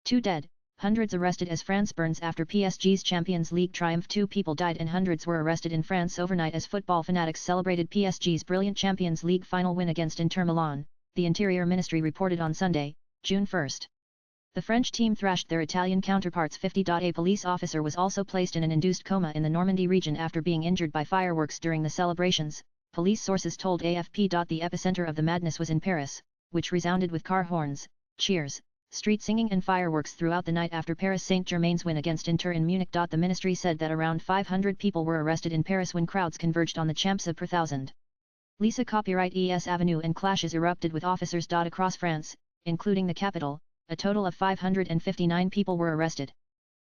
2 dead, hundreds arrested as France burns after PSG's Champions League triumph. 2 people died and hundreds were arrested in France overnight as football fanatics celebrated PSG's brilliant Champions League final win against Inter Milan, the Interior Ministry reported on Sunday, June 1. The French team thrashed their Italian counterparts 50. A police officer was also placed in an induced coma in the Normandy region after being injured by fireworks during the celebrations, police sources told AFP. The epicenter of the madness was in Paris, which resounded with car horns, cheers, street singing and fireworks throughout the night after Paris Saint-Germain's win against Inter in Munich. The ministry said that around 500 people were arrested in Paris when crowds converged on the Champs per thousand. Lisa copyright ES Avenue and clashes erupted with officers. Across France, including the capital, a total of 559 people were arrested.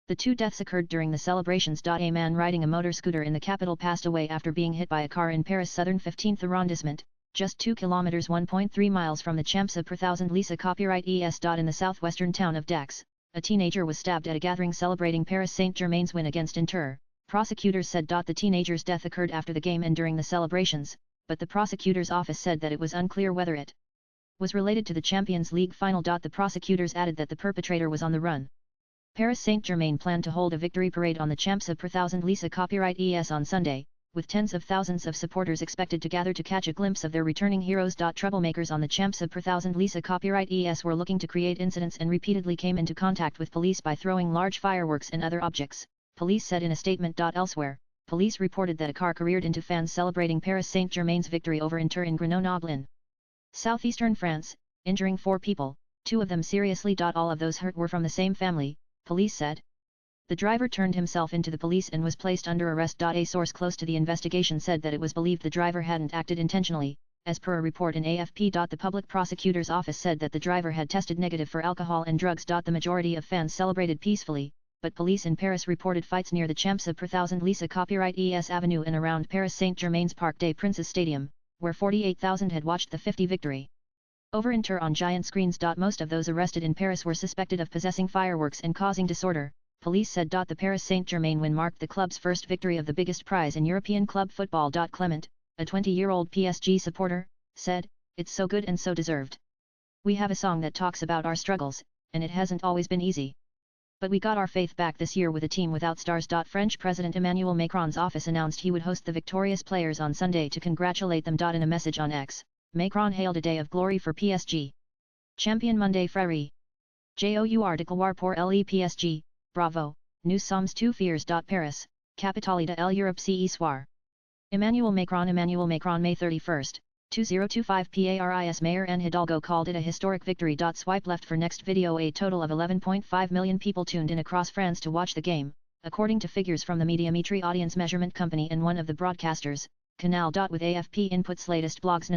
The 2 deaths occurred during the celebrations. A man riding a motor scooter in the capital passed away after being hit by a car in Paris' southern 15th arrondissement, just 2 kilometers (1.3 miles) from the Champs per thousand. Lisa copyright ES. In the southwestern town of Dax, a teenager was stabbed at a gathering celebrating Paris Saint-Germain's win against Inter. Prosecutors said the teenager's death occurred after the game and during the celebrations, but the prosecutor's office said that it was unclear whether it was related to the Champions League final. The prosecutors added that the perpetrator was on the run. Paris Saint-Germain planned to hold a victory parade on the Champs per thousand. Lisa copyright ES on Sunday, with tens of thousands of supporters expected to gather to catch a glimpse of their returning heroes. Troublemakers on the Champs per thousand. Lisa copyright ES were looking to create incidents and repeatedly came into contact with police by throwing large fireworks and other objects, police said in a statement. Elsewhere, police reported that a car careered into fans celebrating Paris Saint-Germain's victory over Inter in Grenoble in southeastern France, injuring 4 people, 2 of them seriously. All of those hurt were from the same family, police said. The driver turned himself into the police and was placed under arrest. A source close to the investigation said that it was believed the driver hadn't acted intentionally, as per a report in AFP. The public prosecutor's office said that the driver had tested negative for alcohol and drugs. The majority of fans celebrated peacefully, but police in Paris reported fights near the Champs per thousand. Lisa copyright ES Avenue and around Paris Saint-Germain's Parc des Princes Stadium, where 48,000 had watched the 50 victory over Inter on giant screens. Most of those arrested in Paris were suspected of possessing fireworks and causing disorder, police said. The Paris Saint-Germain win marked the club's first victory of the biggest prize in European club football. Clement, a 20-year-old PSG supporter, said, "It's so good and so deserved. We have a song that talks about our struggles, and it hasn't always been easy. But we got our faith back this year with a team without stars." French President Emmanuel Macron's office announced he would host the victorious players on Sunday to congratulate them. In a message on X, Macron hailed a day of glory for PSG. Champion Monday Frère. Jour de gloire pour le PSG, bravo, nous sommes tous fiers. Paris, capitale de l'Europe ce soir. Emmanuel Macron May 31, 2025 Paris Mayor Anne Hidalgo called it a historic victory. Swipe left for next video. A total of 11.5 million people tuned in across France to watch the game, according to figures from the Médiamétrie audience measurement company and one of the broadcasters, Canal. With AFP inputs latest blogs.